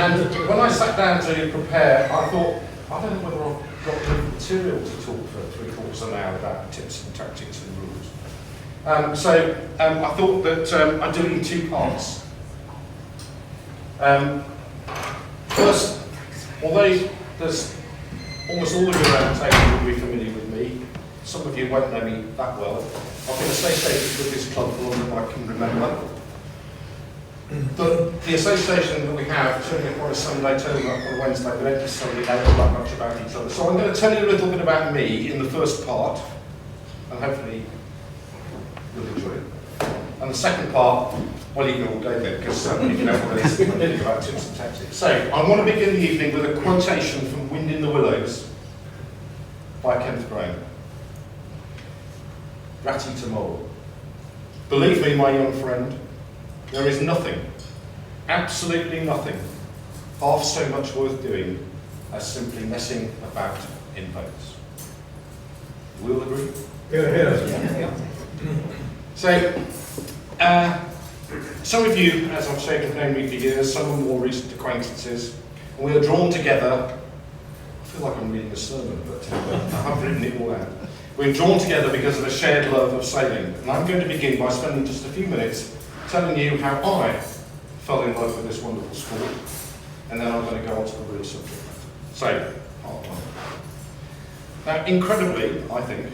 And when I sat down to prepare, I thought, I don't know whether I've got enough material to talk for 3/4 of an hour about tips and tactics and rules. So I thought that I'd do it in 2 parts. First, although there's almost all of you around the table will be familiar with me, some of you won't know me that well. I've been associated with this club for longer than I can remember. But the association that we have, turning up on a Sunday, turning up on a Wednesday, we don't necessarily know that much about each other. So I'm going to tell you a little bit about me in the first part, and hopefully you'll enjoy it. And the second part, well, you can all go there, because you can have one of these think about tips and tactics. So I want to begin the evening with a quotation from Wind in the Willows by Kenneth Grahame. Ratty tomorrow. Believe me, my young friend, there is nothing, absolutely nothing, half so much worth doing as simply messing about in boats. We'll agree? Yeah. So, some of you, as I've said, have known me for years, some are more recent acquaintances, and we are drawn together. I feel like I'm reading a sermon, but I've written it all out. We're drawn together because of a shared love of sailing, and I'm going to begin by spending just a few minutes telling you how I fell in love with this wonderful sport, and then I'm going to go on to the real subject. So, part 1. Now, incredibly, I think,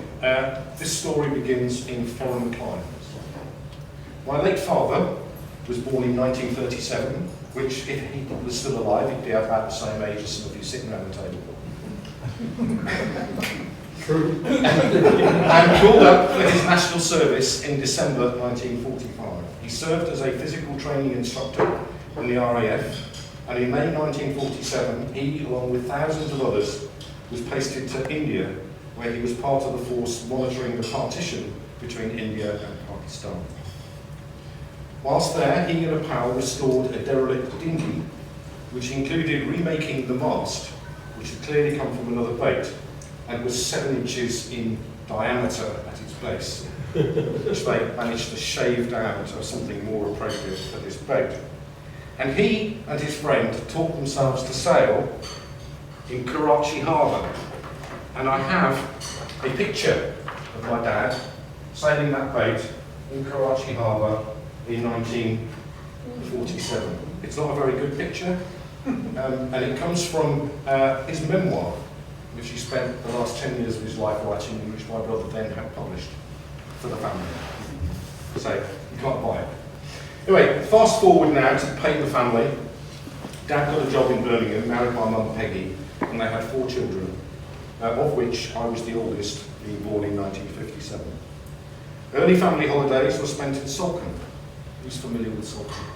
this story begins in foreign climes. My late father was born in 1937, which, if he was still alive, he'd be about the same age as some of you sitting around the table. True. And called up for his national service in December 1945. He served as a physical training instructor in the RAF, and in May 1947, he, along with thousands of others, was posted to India, where he was part of the force monitoring the partition between India and Pakistan. Whilst there, he and a pal restored a derelict dinghy, which included remaking the mast, which had clearly come from another boat, and was 7 inches in diameter at its base, which they managed to shave down to something more appropriate for this boat. And he and his friend taught themselves to sail in Karachi Harbour. And I have a picture of my dad sailing that boat in Karachi Harbour in 1947. It's not a very good picture, and it comes from his memoir, which he spent the last 10 years of his life writing, which my brother then had published for the family. So, you can't buy it. Anyway, fast forward now to Peyton the family. Dad got a job in Birmingham, married my mum Peggy, and they had 4 children, of which I was the oldest, being born in 1957. Early family holidays were spent in Salcombe. Who's familiar with Salcombe?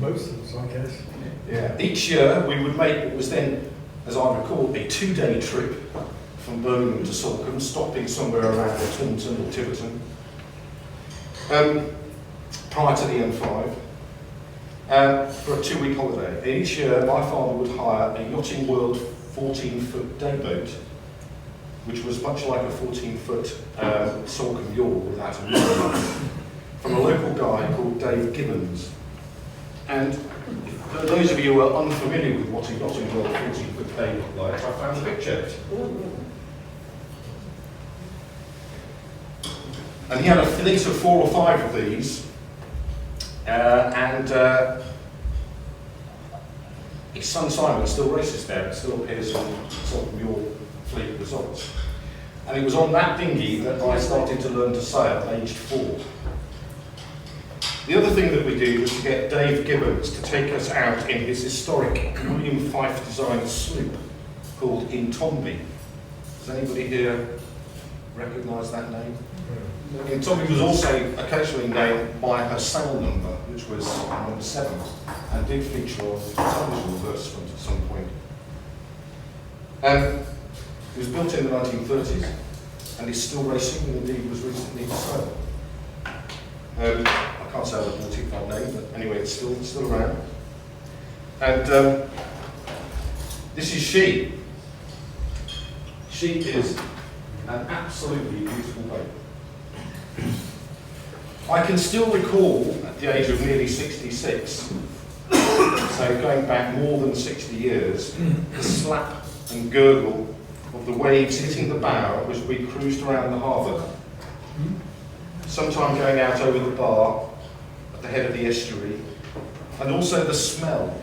Most of us, I guess. Yeah. Each year we would make what was then, as I recall, a 2-day trip from Birmingham to Salcombe, stopping somewhere around Taunton or Tiverton, prior to the M5, for a 2-week holiday. And each year my father would hire a Yachting World 14-foot dayboat, which was much like a 14-foot Salcombe yawl without a motor, from a local guy called Dave Gibbons. And for those of you who are unfamiliar with what a Yachting World 14-foot day looked like, I found the picture. And he had a fleet of 4 or 5 of these, and his son Simon still races there. It still appears in Salcombe Yawl fleet results. And it was on that dinghy that I started to learn to sail, aged 4. The other thing that we did was to get Dave Gibbons to take us out in his historic William Fyfe designed sloop called Intombi. Does anybody here recognise that name? Intombi was also occasionally named by her sail number, which was number 7, and did feature on television advertisement at some point. It was built in the 1930s and is still racing, and indeed was recently for sale. I can't say the boutique that name, but anyway, it's still around. And this is she. She is an absolutely beautiful boat. I can still recall, at the age of nearly 66, so going back more than 60 years, the slap and gurgle of the waves hitting the bow as we cruised around the harbour. Sometimes going out over the bar at the head of the estuary, and also the smell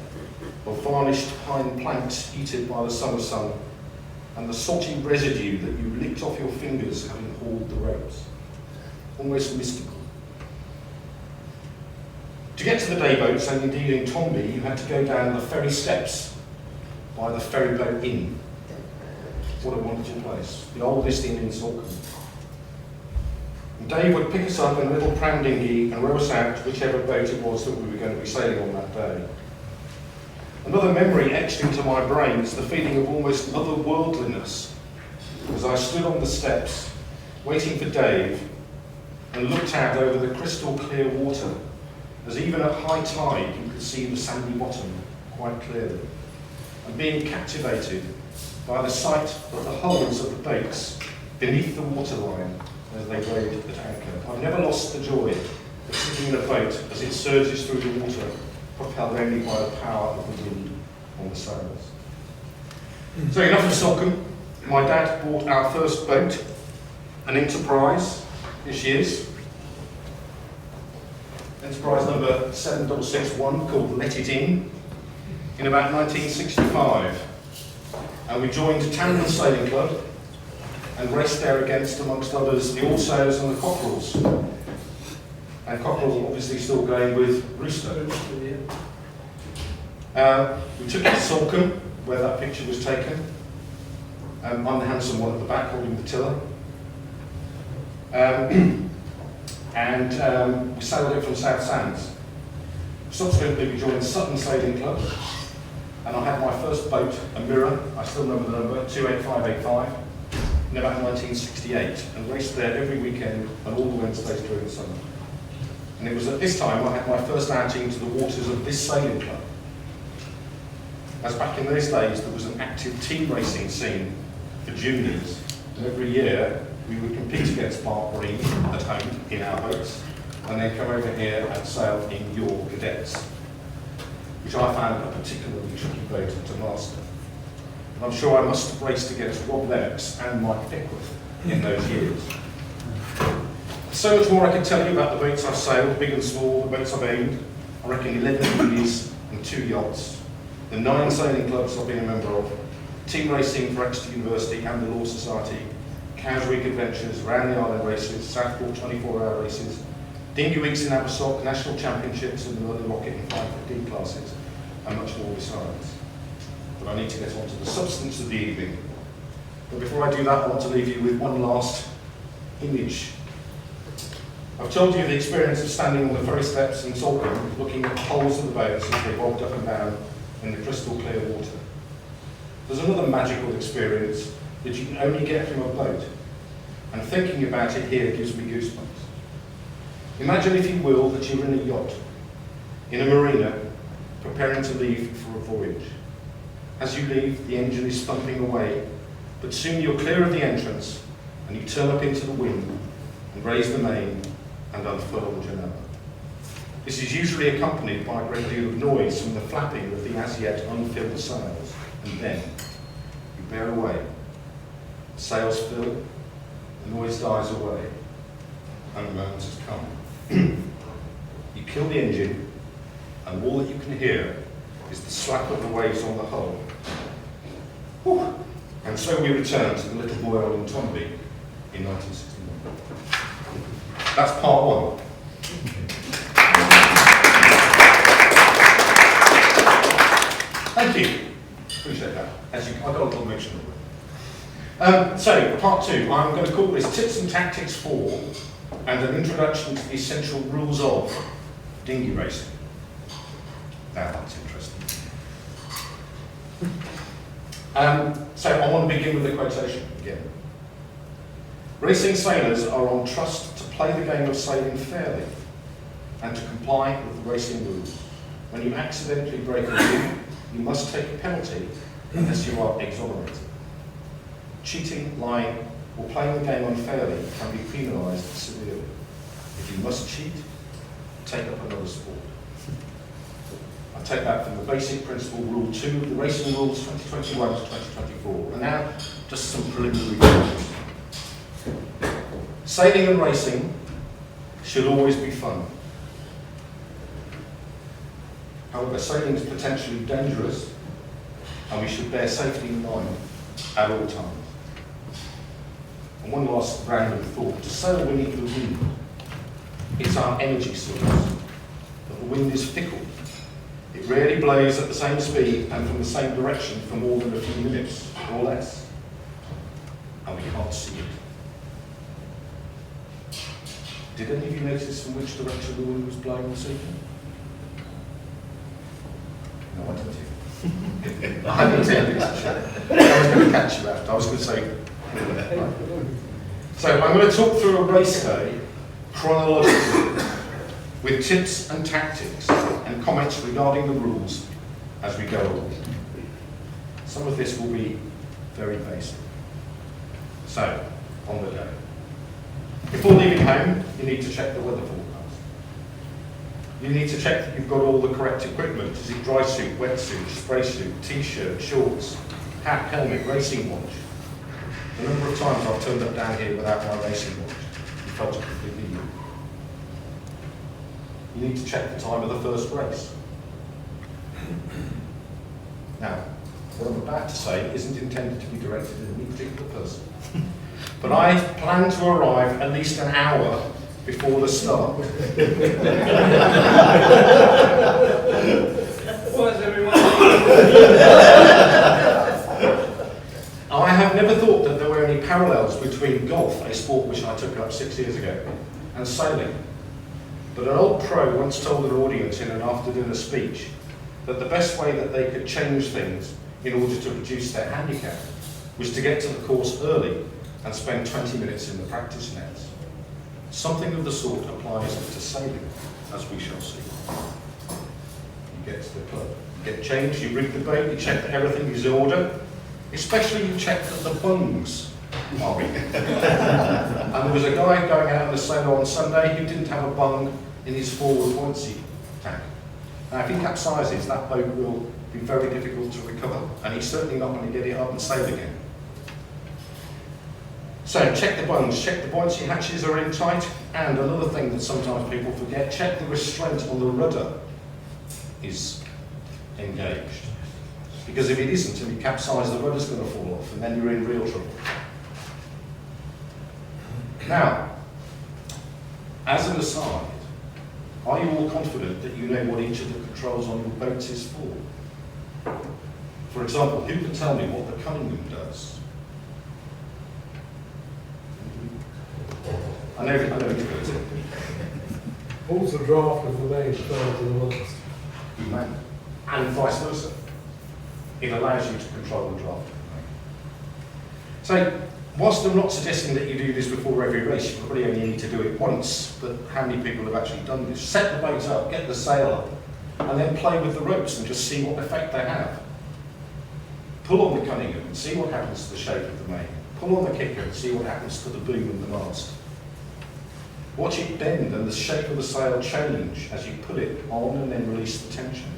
of varnished pine planks heated by the summer sun, and the salty residue that you licked off your fingers having hauled the ropes. Almost mystical. To get to the day boats, and indeed in Tomby, you had to go down the ferry steps by the ferry boat inn. What a wonderful place. The oldest inn in Salcombe. And Dave would pick us up in a little pram dinghy and row us out to whichever boat it was that we were going to be sailing on that day. Another memory etched into my brain is the feeling of almost otherworldliness as I stood on the steps waiting for Dave and looked out over the crystal clear water, as even at high tide you could see the sandy bottom quite clearly, and being captivated by the sight of the hulls of the boats beneath the waterline as they rode at anchor. I've never lost the joy of sitting in a boat as it surges through the water, propelled only by the power of the wind on the sails. So enough of Salcombe. My dad bought our first boat, an Enterprise. Here she is. Enterprise number 7661, called Let It In about 1965. And we joined Tamron Sailing Club and raced there against, amongst others, the All Sails and the Cockerels. And Cockerel obviously still going with Rooster. We took it to Salcombe, where that picture was taken. I'm the handsome one at the back holding the tiller. We sailed it from South Sands. Subsequently, we joined Sutton Sailing Club, and I had my first boat, a Mirror, I still remember the number, 28585, in about 1968, and raced there every weekend and all the Wednesdays during the summer. And it was at this time I had my first outing to the waters of this sailing club. As back in those days there was an active team racing scene for juniors, and every year we would compete against Mark Green at home in our boats, and then come over here and sail in your cadets, which I found a particularly tricky boat to master. And I'm sure I must have raced against Rob Lennox and Mike Pickworth in those years. So much more I could tell you about the boats I've sailed, big and small, the boats I've owned. I reckon 11 dinghies and 2 yachts, the 9 sailing clubs I've been a member of, team racing for Exeter University and the Law Society, Cowes Week adventures, round the island races, Southport 24-hour races, dinghy weeks in Abersock, national championships in the London Rocket and 515 classes, and much more besides. But I need to get on to the substance of the evening. But before I do that, I want to leave you with one last image. I've told you the experience of standing on the ferry steps in Salcombe, looking at the hulls of the boats as they bobbed up and down in the crystal clear water. There's another magical experience that you can only get from a boat, and thinking about it here gives me goosebumps. Imagine, if you will, that you're in a yacht, in a marina, preparing to leave for a voyage. As you leave, the engine is thumping away, but soon you're clear of the entrance, and you turn up into the wind, and raise the main, and unfurl the Genoa. This is usually accompanied by a great deal of noise from the flapping of the as yet unfilled sails, and then you bear away. The sails fill, the noise dies away, and the moment has come. You kill the engine, and all that you can hear is the slap of the waves on the hull. Whew. And so we return to the little boil in Tomby in 1961. That's part one. Thank you. Appreciate that. I got a little emotional. So, part two, I'm going to call this Tips and Tactics for, and an introduction to the essential rules of dinghy racing. Now that's interesting. So I want to begin with a quotation again. Racing sailors are on trust to play the game of sailing fairly and to comply with the racing rules. When you accidentally break a rule, you must take a penalty unless you are exonerated. Cheating, lying, or playing the game unfairly can be penalised severely. If you must cheat, take up another sport. I take that from the basic principle, Rule 2 of the Racing Rules 2021 to 2024. And now, just some preliminary comments. Sailing and racing should always be fun. However, sailing is potentially dangerous, and we should bear safety in mind at all times. And one last random thought. To sail, we need the wind. It's our energy source. But the wind is fickle. It rarely blows at the same speed and from the same direction for more than a few minutes or less. And we can't see it. Did any of you notice from which direction the wind was blowing this evening? No, I didn't. I hadn't intended to share. I was going to catch you after. I was going to say. Right. So I'm going to talk through a race day chronologically with tips and tactics and comments regarding the rules as we go along. Some of this will be very basic. So, on the day. Before leaving home, you need to check the weather forecast. You need to check that you've got all the correct equipment. Is it dry suit, wetsuit, spray suit, t-shirt, shorts, hat, helmet, racing watch? The number of times I've turned up down here without my racing watch, you felt completely new. You need to check the time of the first race. Now, what I'm about to say isn't intended to be directed at any particular person, but I plan to arrive at least an hour before the start. What's everyone? I have never thought that there were any parallels between golf, a sport which I took up 6 years ago, and sailing. But an old pro once told an audience in an after-dinner speech that the best way that they could change things in order to reduce their handicap was to get to the course early and spend 20 minutes in the practice nets. Something of the sort applies to sailing, as we shall see. You get to the club, you get changed, you rig the boat, you check that everything is in order, especially you check that the bungs are rigged. And there was a guy going out on a sail on Sunday who didn't have a bung in his forward buoyancy tank. Now, if he capsizes, that boat will be very difficult to recover, and he's certainly not going to get it up and sail again. So check the bungs, check the buoyancy hatches are in tight, and another thing that sometimes people forget, check the restraint on the rudder is engaged. Because if it isn't and you capsize, the rudder's going to fall off, and then you're in real trouble. Now, as an aside, are you all confident that you know what each of the controls on your boats is for? For example, who can tell me what the Cunningham does? I know it's good. Pulls the draft of the main down to the mast. And vice versa. It allows you to control the draft. So, whilst I'm not suggesting that you do this before every race, you probably only need to do it once, but how many people have actually done this? Set the boat up, get the sail up, and then play with the ropes and just see what effect they have. Pull on the Cunningham and see what happens to the shape of the main. Pull on the kicker and see what happens to the boom and the mast. Watch it bend and the shape of the sail change as you pull it on and then release the tension.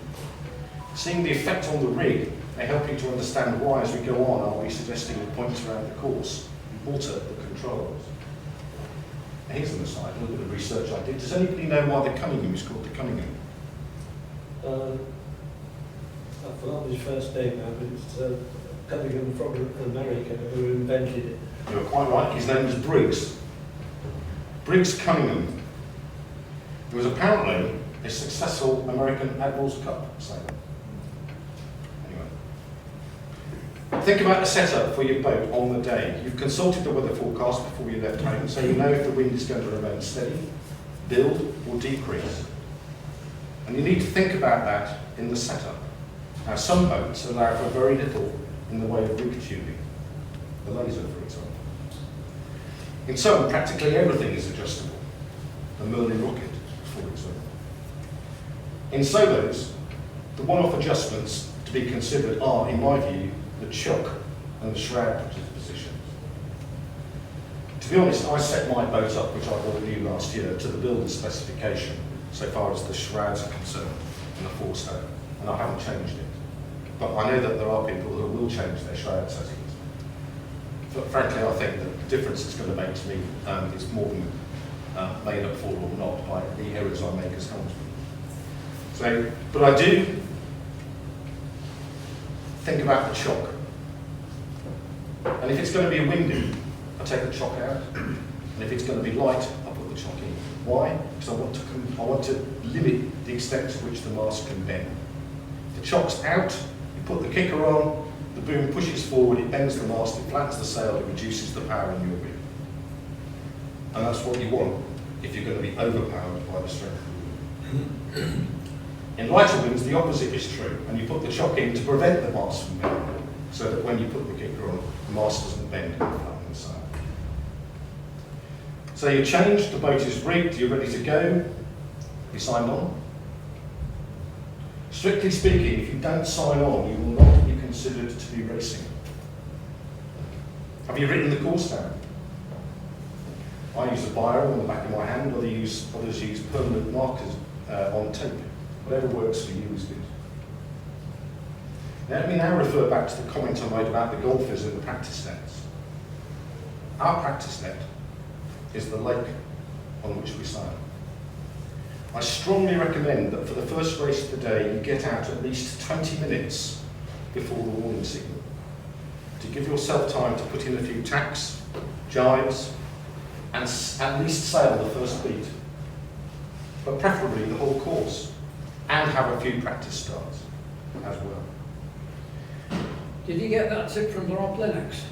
Seeing the effect on the rig may help you to understand why, as we go on, I'll be suggesting the points around the course alter the controls. Now here's an aside, a little bit of research I did. Does anybody know why the Cunningham is called the Cunningham? I forgot his first name now, but it's Cunningham from America who invented it. You're quite right, his name was Briggs. Briggs Cunningham. He was apparently a successful American Admiral's Cup sailor. Anyway. Think about the setup for your boat on the day. You've consulted the weather forecast before you left home, so you know if the wind is going to remain steady, build or decrease. And you need to think about that in the setup. Now, some boats allow for very little in the way of rig tuning. The laser, for example. In some, practically everything is adjustable. The Merlin rocket, for example. In solos, the one-off adjustments to be considered are, in my view, the chock and the shroud positions. To be honest, I set my boat up, which I bought new last year, to the builder's specification, so far as the shrouds are concerned, and the forestay. and I haven't changed it. But I know that there are people who will change their shroud settings. But frankly, I think that the difference it's going to make to me is more than made up for or not by the errors I make as helmsman. So, but I do think about the chock. And if it's going to be windy, I take the chock out. And if it's going to be light, I put the chock in. Why? Because I want to limit the extent to which the mast can bend. If the chock's out, you put the kicker on, the boom pushes forward, it bends the mast, it flattens the sail, it reduces the power in your boom. And that's what you want if you're going to be overpowered by the strength of the wind. In lighter winds, the opposite is true, and you put the chock in to prevent the mast from bending, so that when you put the kicker on, the mast doesn't bend and flatten the sail. So you changed, the boat is rigged, you're ready to go, you signed on. Strictly speaking, if you don't sign on, you will not be considered to be racing. Have you written the course down? I use a biro on the back of my hand, others use permanent markers on tape. Whatever works for you is good. Now, let me now refer back to the comment I made about the golfers in the practice nets. Our practice net is the lake on which we sail. I strongly recommend that for the first race of the day, you get out at least 20 minutes before the warning signal to give yourself time to put in a few tacks, jives, and at least sail the first beat, but preferably the whole course, and have a few practice starts as well. Did you get that tip from Rob Lennox?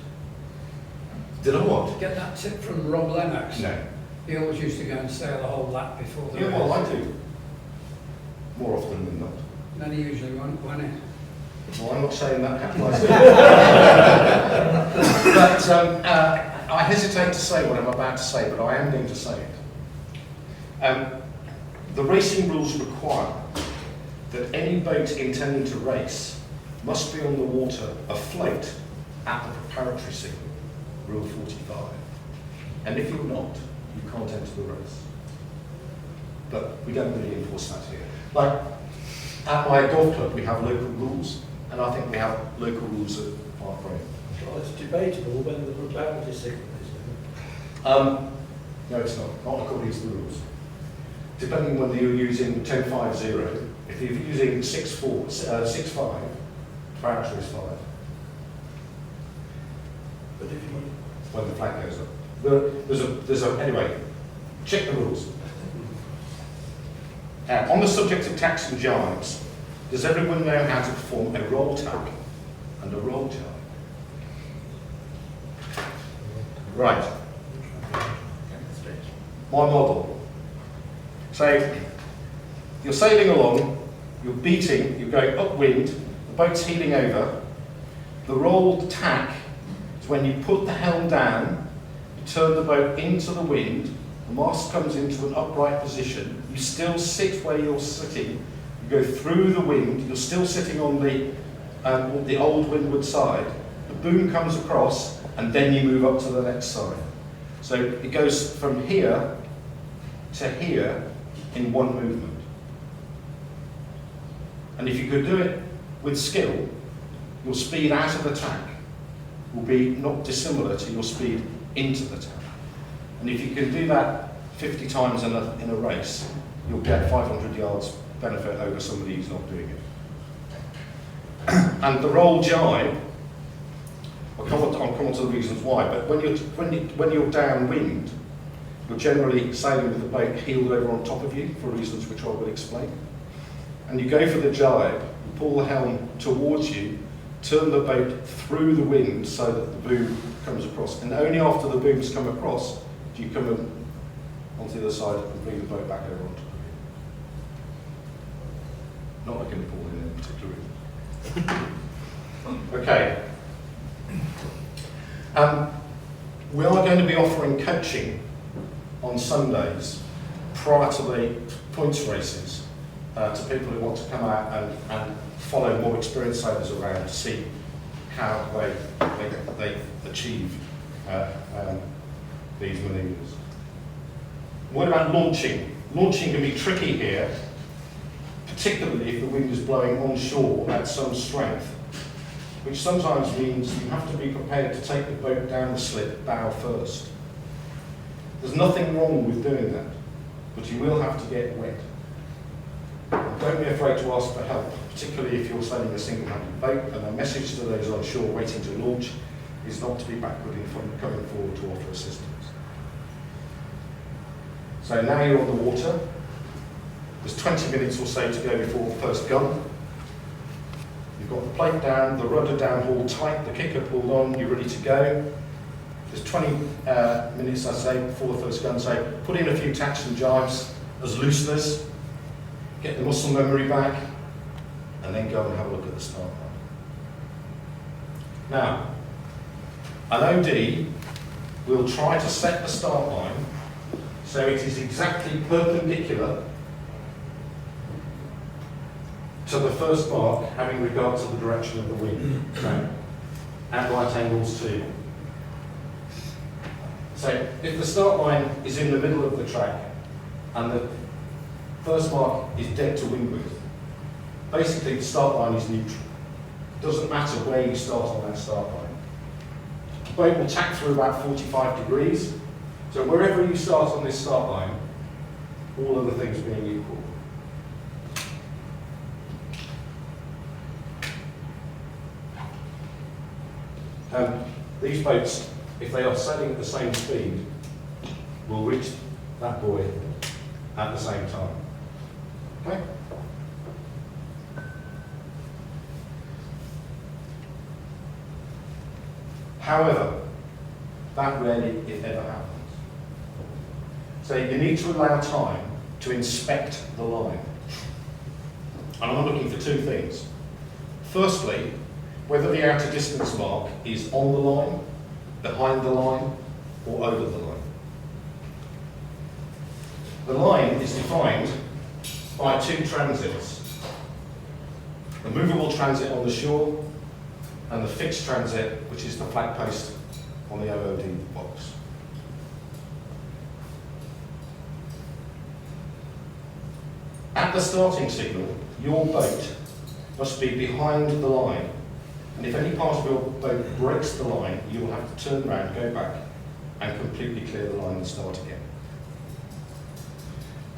Did I what? Get that tip from Rob Lennox? No. He always used to go and sail the whole lap before the race. Yeah, well, I do. More often than not. Then he usually won it. Well, I'm not saying that happened myself. But I hesitate to say what I'm about to say, but I am going to say it. The racing rules require that any boat intending to race must be on the water afloat at the preparatory signal, Rule 45. And if you're not, you can't enter the race. But we don't really enforce that here. Like, at my golf club, we have local rules, and I think we have local rules at Park Road. Well, it's debatable when the preparatory signal is. No, it's not according to the rules. Depending whether you're using 10.50, if you're using 6.5, preparatory is 5. But if you When the flag goes up. Anyway, check the rules. On the subject of tacks and jives, does everyone know how to perform a roll tack and a roll jive? Right. My model. So, you're sailing along, you're beating, you're going upwind, the boat's heeling over. The rolled tack is when you put the helm down, you turn the boat into the wind, the mast comes into an upright position, you still sit where you're sitting, you go through the wind, you're still sitting on the old windward side, the boom comes across, and then you move up to the next side. So it goes from here to here in one movement. And if you could do it with skill, your speed out of the tack will be not dissimilar to your speed into the tack. And if you can do that 50 times in a race, you'll get 500 yards benefit over somebody who's not doing it. And the roll jibe, I'll come on to the reasons why, but when you're downwind, you're generally sailing with the boat heeled over on top of you for reasons which I will explain. And you go for the jibe, you pull the helm towards you, turn the boat through the wind so that the boom comes across. And only after the boom's come across do you come onto the other side and bring the boat back over on top of you. Not like in Paul in a particular reason. Okay. We are going to be offering coaching on Sundays prior to the points races to people who want to come out and follow more experienced sailors around to see how they achieve these manoeuvres. What about launching? Launching can be tricky here, particularly if the wind is blowing onshore at some strength, which sometimes means you have to be prepared to take the boat down the slip bow first. There's nothing wrong with doing that, but you will have to get wet. And don't be afraid to ask for help, particularly if you're sailing a single-handed boat, and the message to those on shore waiting to launch is not to be backward in front, coming forward to offer assistance. So now you're on the water. There's 20 minutes or so to go before the first gun. You've got the plate down, the rudder downhaul tight, the kicker pulled on, you're ready to go. There's 20 minutes, I say, before the first gun. So put in a few tacks and jibes as looseners, get the muscle memory back, and then go and have a look at the start line. Now, an OD will try to set the start line so it is exactly perpendicular to the first mark, having regard to the direction of the wind, at right angles too. So if the start line is in the middle of the track and the first mark is dead to windward, basically the start line is neutral. It doesn't matter where you start on that start line. The boat will tack through about 45 degrees, so wherever you start on this start line, all other things being equal. These boats, if they are sailing at the same speed, will reach that buoy at the same time. Okay? However, that rarely, if ever, happens. So you need to allow time to inspect the line. And I'm looking for two things. Firstly, whether the outer distance mark is on the line, behind the line, or over the line. The line is defined by two transits. The movable transit on the shore and the fixed transit, which is the flag post on the OOD box. At the starting signal, your boat must be behind the line, and if any part of your boat breaks the line, you will have to turn around, go back, and completely clear the line and start again.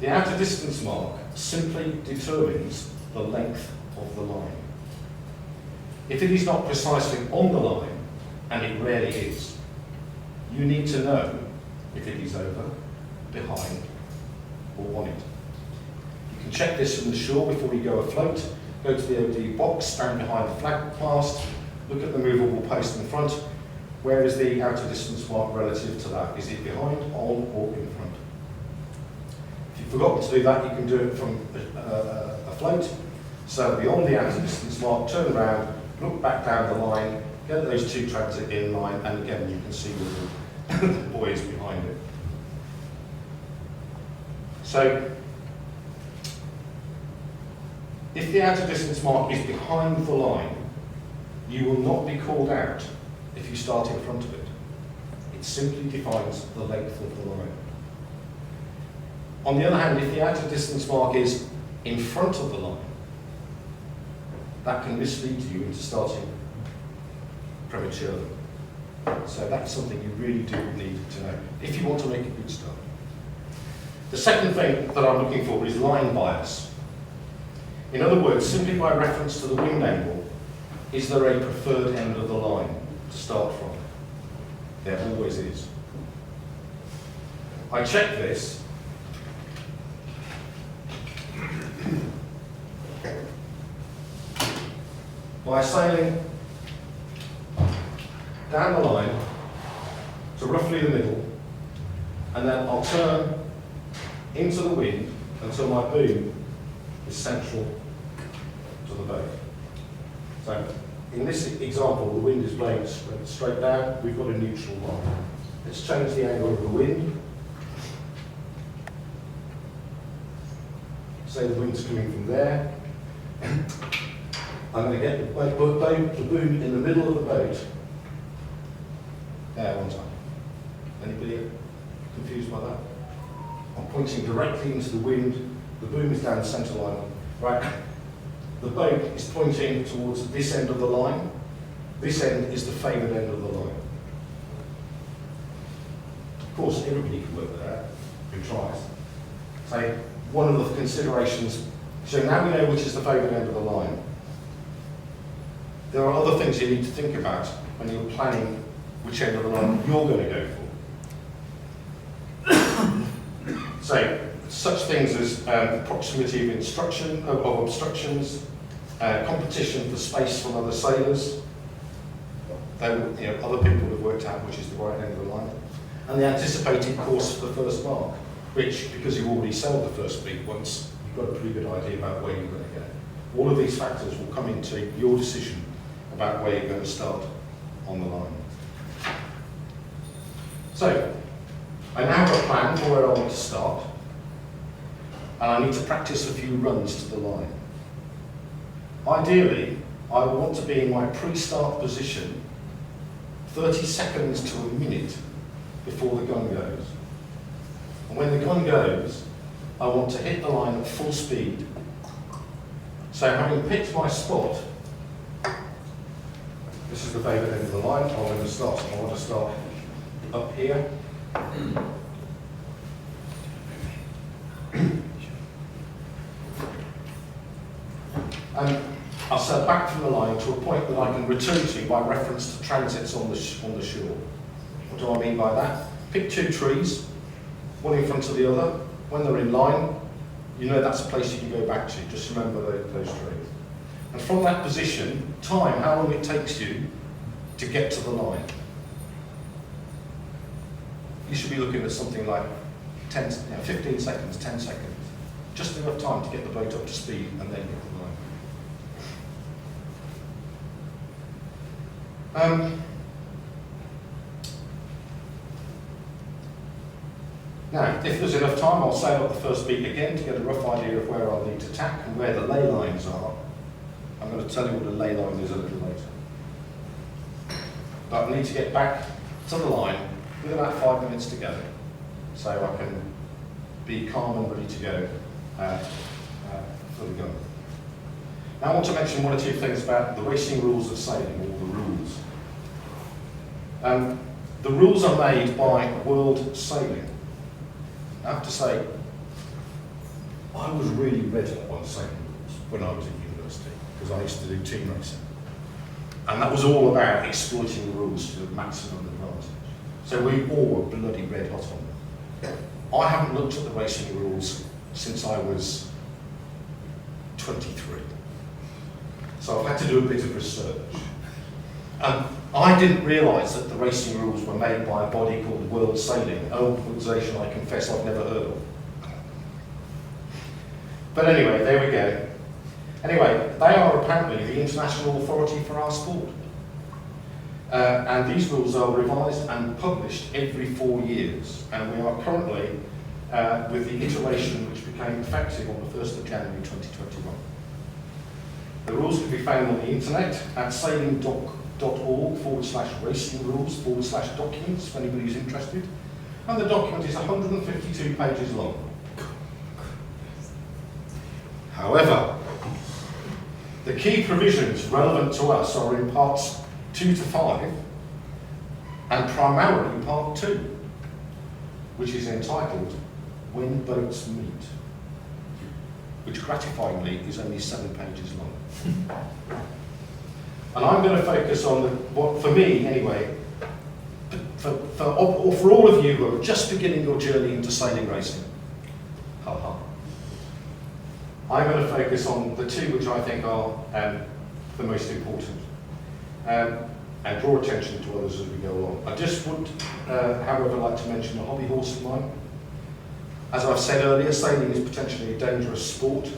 The outer distance mark simply determines the length of the line. If it is not precisely on the line, and it rarely is, you need to know if it is over, behind, or on it. You can check this from the shore before you go afloat. Go to the OD box, stand behind the flag mast, look at the movable post in front. Where is the outer distance mark relative to that? Is it behind, on, or in front? If you've forgotten to do that, you can do it from afloat. So beyond the outer distance mark, turn around, look back down the line, get those two transit in line, and again you can see the buoy is behind it. So, if the outer distance mark is behind the line, you will not be called out if you start in front of it. It simply defines the length of the line. On the other hand, if the outer distance mark is in front of the line, that can mislead you into starting prematurely. So that's something you really do need to know if you want to make a good start. The second thing that I'm looking for is line bias. In other words, simply by reference to the wind angle, is there a preferred end of the line to start from? There always is. I check this by sailing down the line to roughly the middle, and then I'll turn into the wind until my boom is central to the boat. So in this example, the wind is blowing straight down, we've got a neutral line. Let's change the angle of the wind. Say the wind's coming from there. I'm going to get the boom in the middle of the boat. There, one time. Anybody confused by that? I'm pointing directly into the wind. The boom is down the centre line. right? The boat is pointing towards this end of the line. This end is the favoured end of the line. Of course, everybody can work with that who tries. So one of the considerations, so now we know which is the favoured end of the line. There are other things you need to think about when you're planning which end of the line you're going to go for. So, such things as proximity of instruction, of obstructions, competition for space from other sailors. Other people have worked out which is the right end of the line. And the anticipated course for the first mark, which, because you've already sailed the first beat once, you've got a pretty good idea about where you're going to go. All of these factors will come into your decision about where you're going to start on the line. So, I now have a plan for where I want to start, and I need to practice a few runs to the line. Ideally, I want to be in my pre-start position 30 seconds to a minute before the gun goes. And when the gun goes, I want to hit the line at full speed. So having picked my spot, this is the favourite end of the line, I want to start up here. And I'll sail back from the line to a point that I can return to by reference to transits on the shore. What do I mean by that? Pick two trees, one in front of the other. When they're in line, you know that's a place you can go back to. Just remember those trees. And from that position, time, how long it takes you to get to the line. You should be looking at something like 15 seconds, 10 seconds. Just enough time to get the boat up to speed and then get the line. Now, if there's enough time, I'll sail up the first beat again to get a rough idea of where I'll need to tack and where the ley lines are. I'm going to tell you what a ley line is a little later. But I need to get back to the line with about 5 minutes to go, so I can be calm and ready to go for the gun. Now I want to mention one or two things about the racing rules of sailing, or the rules. The rules are made by World Sailing. I have to say, I was really read up on sailing rules when I was at university, because I used to do team racing. And that was all about exploiting the rules to the maximum advantage. So we all were bloody red hot on them. I haven't looked at the racing rules since I was 23. So I've had to do a bit of research. I didn't realise that the racing rules were made by a body called World Sailing, an organisation I confess I've never heard of. But anyway, there we go. Anyway, they are apparently the international authority for our sport. And these rules are revised and published every 4 years. And we are currently with the iteration which became effective on the 1st of January 2021. The rules can be found on the internet at sailing.org/racing rules/documents, if anybody's interested. And the document is 152 pages long. However, the key provisions relevant to us are in parts 2 to 5, and primarily part 2, which is entitled When Boats Meet, which gratifyingly is only 7 pages long. And I'm going to focus on what, for me anyway, for all of you who are just beginning your journey into sailing racing, I'm going to focus on the 2 which I think are the most important, and draw attention to others as we go along. I just would, however, like to mention a hobby horse of mine. As I've said earlier, sailing is potentially a dangerous sport.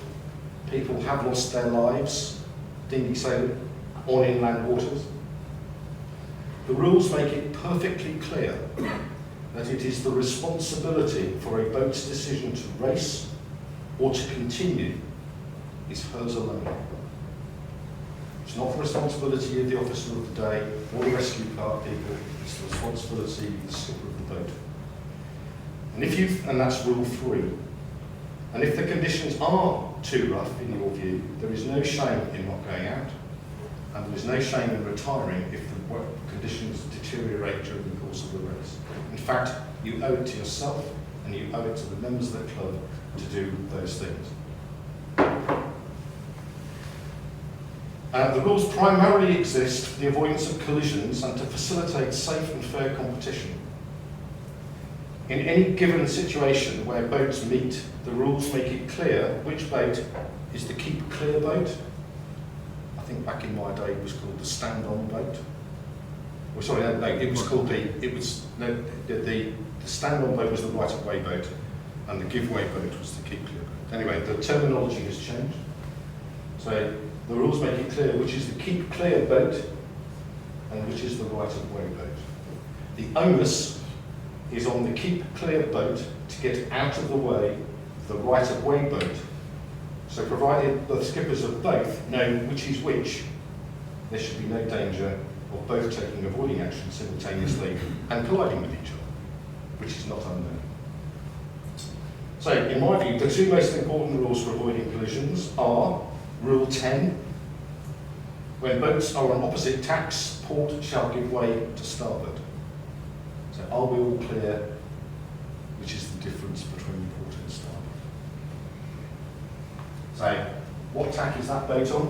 People have lost their lives dinghy sailing on inland waters. The rules make it perfectly clear that it is the responsibility for a boat's decision to race or to continue is hers alone. It's not the responsibility of the officer of the day or the rescue park people, it's the responsibility of the skipper of the boat. And that's rule 3. And if the conditions are too rough, in your view, there is no shame in not going out, and there is no shame in retiring if the conditions deteriorate during the course of the race. In fact, you owe it to yourself, and you owe it to the members of the club to do those things. The rules primarily exist for the avoidance of collisions and to facilitate safe and fair competition. In any given situation where boats meet, the rules make it clear which boat is the keep clear boat. I think back in my day it was called the stand-on boat. Well, sorry, no, it was called the stand-on boat was the right-of-way boat, and the give-way boat was the keep clear boat. Anyway, the terminology has changed. So the rules make it clear which is the keep clear boat and which is the right-of-way boat. The onus is on the keep clear boat to get out of the way of the right-of-way boat. So provided the skippers of both know which is which, there should be no danger of both taking avoiding action simultaneously and colliding with each other, which is not unknown. So in my view, the two most important rules for avoiding collisions are Rule 10, when boats are on opposite tacks, port shall give way to starboard. So are we all clear which is the difference between port and starboard? So what tack is that boat on?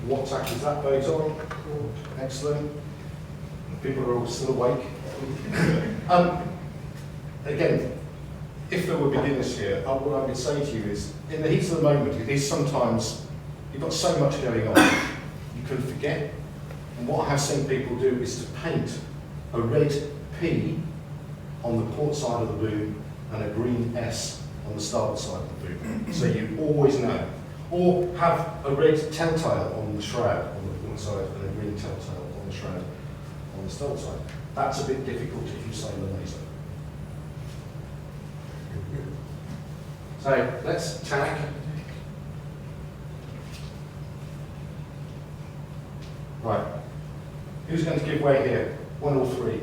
What tack is that boat on? Excellent. People are all still awake. Again, if there were beginners here, what I would say to you is, in the heat of the moment, it is sometimes, you've got so much going on, you can forget. And what I have seen people do is to paint a red P on the port side of the boom and a green S on the starboard side of the boom. So you always know. Or have a red telltale on the shroud on the port side and a green telltale on the shroud on the starboard side. That's a bit difficult if you sail a laser. So let's tack. Right. Who's going to give way here? One or three?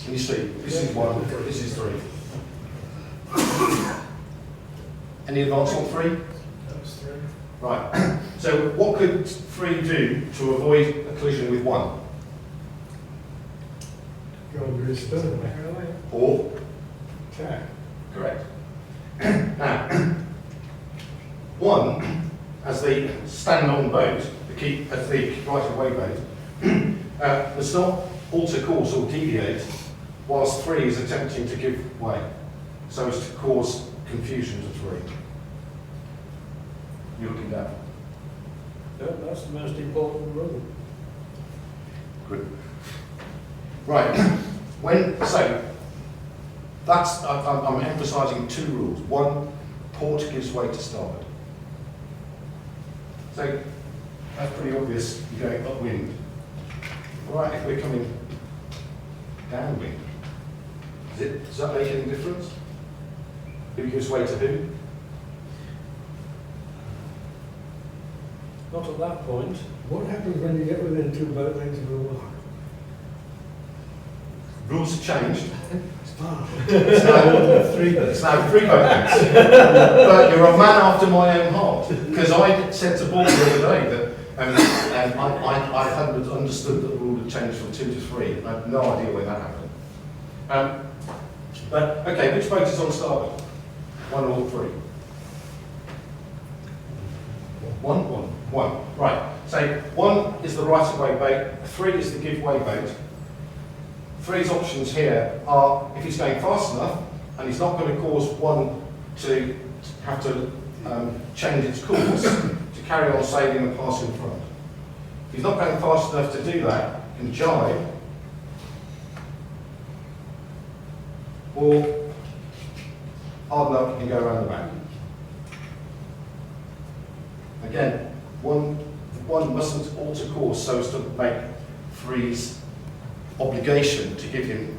Can you see? This is one, this is three. Any advance on three? That's three. Right. So what could three do to avoid a collision with one? Go under his stern. Or? Tack. Correct. Now, one, as the stand-on boat, as the right-of-way boat, does not alter course or deviate whilst three is attempting to give way, so as to cause confusion to three. You're looking down. Yeah, that's the most important rule. Good. Right. So that's I'm emphasising two rules. One, port gives way to starboard. So that's pretty obvious. You're going upwind. Right. If we're coming downwind, does that make any difference? Who gives way to who? Not at that point. What happens when you get within 2 boat lengths of a mark? Rules have changed. Ah, It's now three boat lengths. But you're a man after my own heart. Because I said to Paul the other day that and I hadn't understood that the rule had changed from 2 to 3. I have no idea when that happened. But okay, which boat is on starboard? One or three? One. Right. So one is the right-of-way boat. 3 is the give-way boat. 3's options here are if he's going fast enough and he's not going to cause one to have to change its course to carry on sailing and pass in front. If he's not going fast enough to do that, he can jibe, or hard luck, he can go around the back. Again, one mustn't alter course so as to make 3's obligation to give him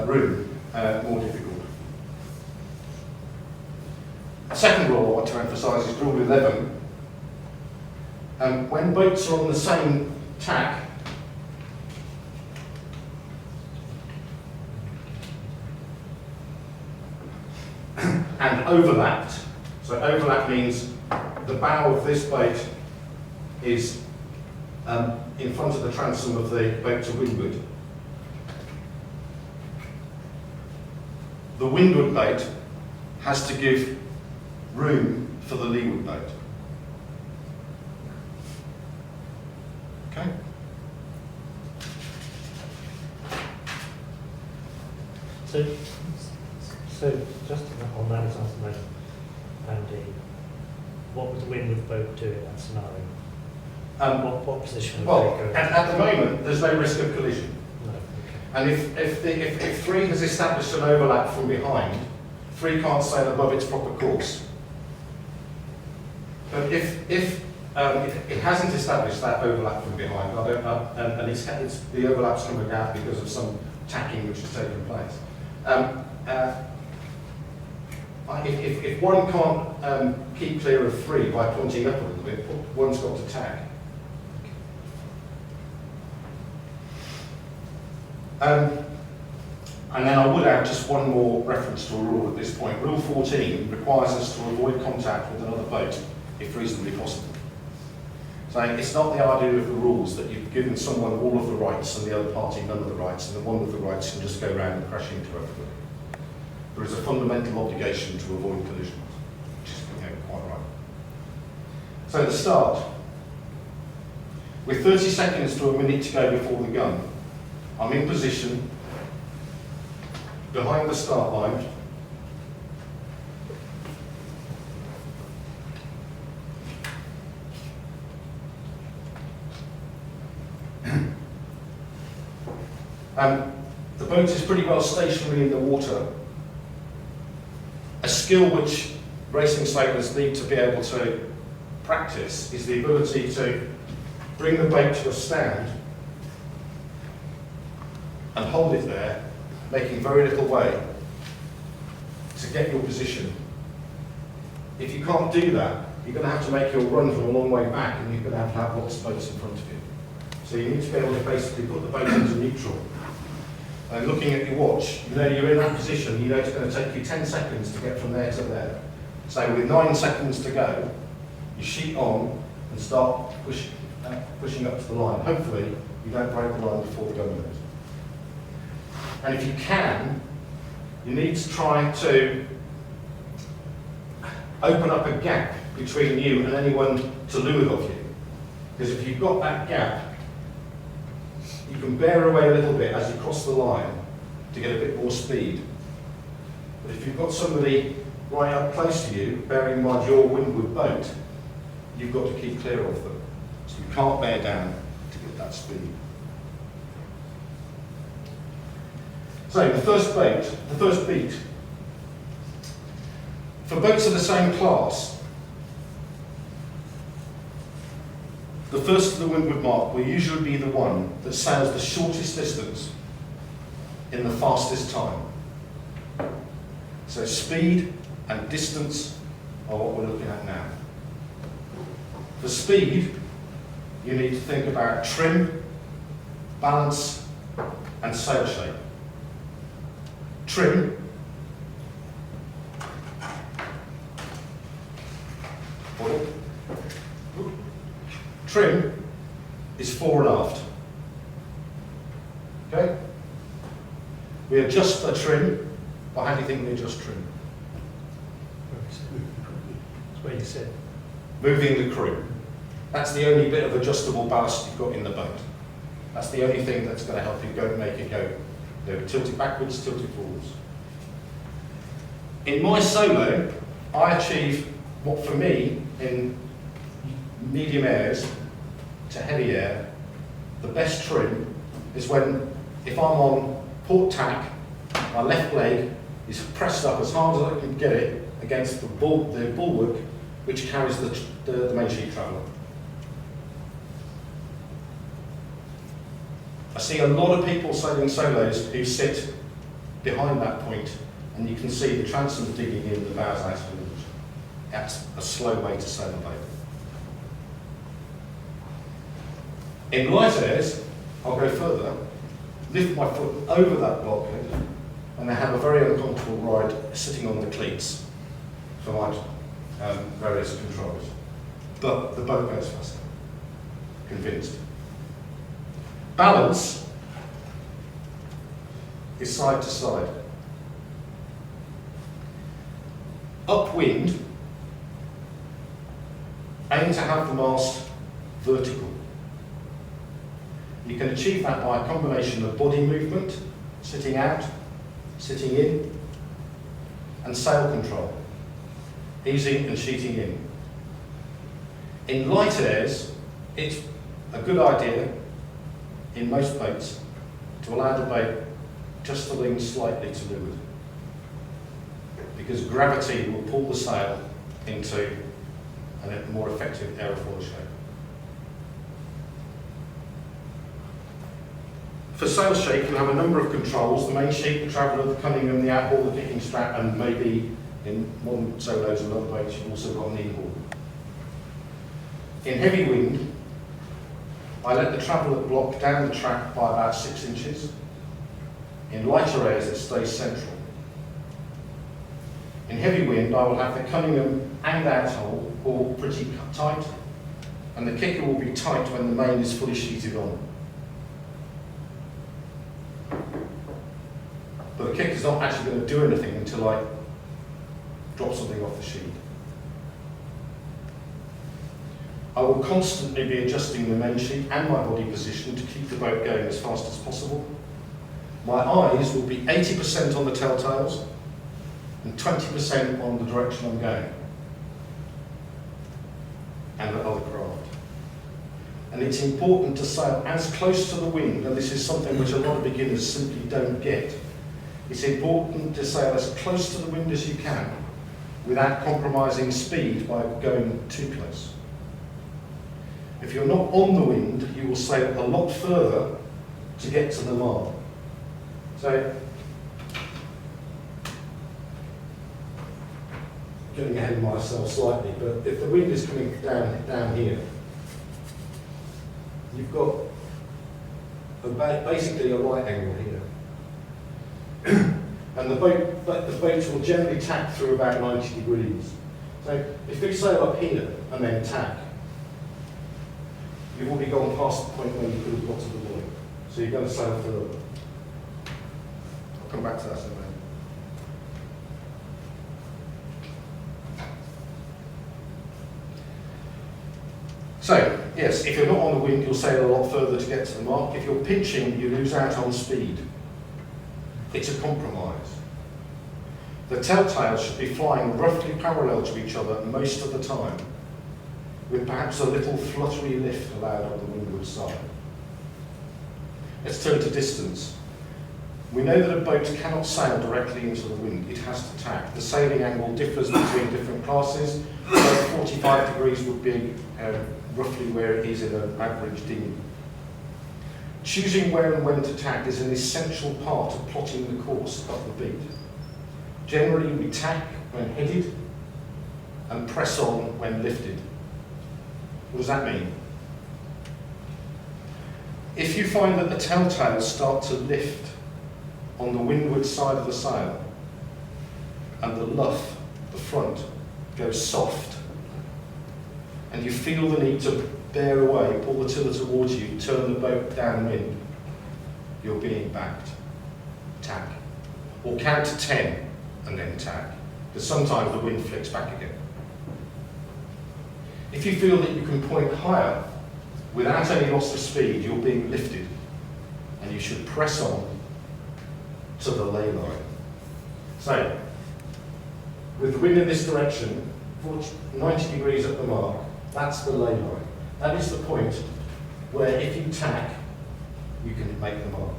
room more difficult. A second rule I want to emphasise is Rule 11. When boats are on the same tack, overlapped. So overlap means the bow of this boat is in front of the transom of the boat to windward. The windward boat has to give room for the leeward boat. Okay? So just on that example, Andy, what would the windward boat do in that scenario? What position would Well, they go in? at the moment, there's no risk of collision. No, okay. And if 3 has established an overlap from behind, 3 can't sail above its proper course. But if it hasn't established that overlap from behind, and the overlap's come about because of some tacking which has taken place. If one can't keep clear of 3 by pointing up a little bit, one's got to tack. And then I would add just one more reference to a rule at this point. Rule 14 requires us to avoid contact with another boat if reasonably possible. So it's not the idea of the rules that you've given someone all of the rights and the other party none of the rights, and the one with the rights can just go around and crash into everybody. There is a fundamental obligation to avoid collisions, which is quite right. So the start. With 30 seconds to a minute to go before the gun, I'm in position behind the start line. The boat is pretty well stationary in the water. A skill which racing sailors need to be able to practice is the ability to bring the boat to a stand and hold it there, making very little way to get your position. If you can't do that, you're going to have to make your run from a long way back, and you're going to have lots of boats in front of you. So you need to be able to basically put the boat into neutral. And looking at your watch, you know you're in that position, you know it's going to take you 10 seconds to get from there to there. So with 9 seconds to go, you sheet on and start pushing up to the line. Hopefully, you don't break the line before the gun goes. And if you can, you need to try to open up a gap between you and anyone to leeward of you. Because if you've got that gap, you can bear away a little bit as you cross the line to get a bit more speed. But if you've got somebody right up close to you, bearing in mind your windward boat, you've got to keep clear of them. So you can't bear down to get that speed. So the first beat. For boats of the same class, the first to the windward mark will usually be the one that sails the shortest distance in the fastest time. So speed and distance are what we're looking at now. For speed, you need to think about trim, balance, and sail shape. Trim. Trim is fore and aft. Okay? We adjust the trim, but how do you think we adjust trim? That's what you said. Moving the crew. That's the only bit of adjustable ballast you've got in the boat. That's the only thing that's going to help you go make it go. Tilt it backwards, tilt it forwards. In my solo, I achieve what for me, in medium airs to heavy air, the best trim is when, if I'm on port tack, my left leg is pressed up as hard as I can get it against the bulwark which carries the main sheet traveller. I see a lot of people sailing solos who sit behind that point, and you can see the transom digging in the bows out of the water. That's a slow way to sail a boat. In light airs, I'll go further, lift my foot over that bulkhead, and I have a very uncomfortable ride sitting on the cleats. for my various controls. But the boat goes faster. Convinced. Balance is side to side. Upwind, aim to have the mast vertical. You can achieve that by a combination of body movement, sitting out, sitting in, and sail control, easing and sheeting in. In light airs, it's a good idea, in most boats, to allow the boat just to lean slightly to leeward, because gravity will pull the sail into a more effective aerofoil shape. For sail shape, you have a number of controls: the main sheet, the traveller, the cunningham, the outboard, the kicking strap, and maybe in modern solos and other boats you've also got an inboard. In heavy wind, I let the traveller block down the track by about 6 inches. In lighter airs, it stays central. In heavy wind, I will have the cunningham and outhole all pretty tight, and the kicker will be tight when the main is fully sheeted on. But the kicker's not actually going to do anything until I drop something off the sheet. I will constantly be adjusting the main sheet and my body position to keep the boat going as fast as possible. My eyes will be 80% on the telltales and 20% on the direction I'm going and the other craft. And it's important to sail as close to the wind, and this is something which a lot of beginners simply don't get. It's important to sail as close to the wind as you can without compromising speed by going too close. If you're not on the wind, you will sail a lot further to get to the mark. So, getting ahead of myself slightly, but if the wind is coming down here, you've got basically a right angle here. And the boat will generally tack through about 90 degrees. So if you sail up here and then tack, you've already gone past the point where you could have got to the buoy. So you're going to sail further. I'll come back to that in a minute. So, yes, if you're not on the wind, you'll sail a lot further to get to the mark. If you're pinching, you lose out on speed. It's a compromise. The telltales should be flying roughly parallel to each other most of the time, with perhaps a little fluttery lift allowed on the windward side. Let's turn to distance. We know that a boat cannot sail directly into the wind, it has to tack. The sailing angle differs between different classes, so 45 degrees would be roughly where it is in an average dinghy. Choosing where and when to tack is an essential part of plotting the course of the beat. Generally, we tack when headed and press on when lifted. What does that mean? If you find that the telltales start to lift on the windward side of the sail and the luff, the front, goes soft, and you feel the need to bear away, pull the tiller towards you, turn the boat downwind, you're being backed. Tack. Or count to 10 and then tack, because sometimes the wind flicks back again. If you feel that you can point higher without any loss of speed, you're being lifted, and you should press on to the lay line. So, with the wind in this direction, 90 degrees at the mark, that's the lay line. That is the point where if you tack, you can make the mark.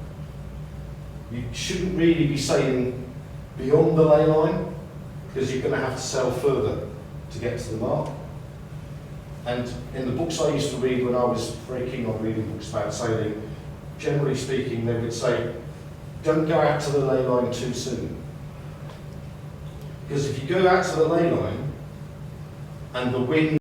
You shouldn't really be sailing beyond the lay line, because you're going to have to sail further to get to the mark. And in the books I used to read when I was very keen on reading books about sailing, generally speaking, they would say, don't go out to the lay line too soon. Because if you go out to the lay line and the wind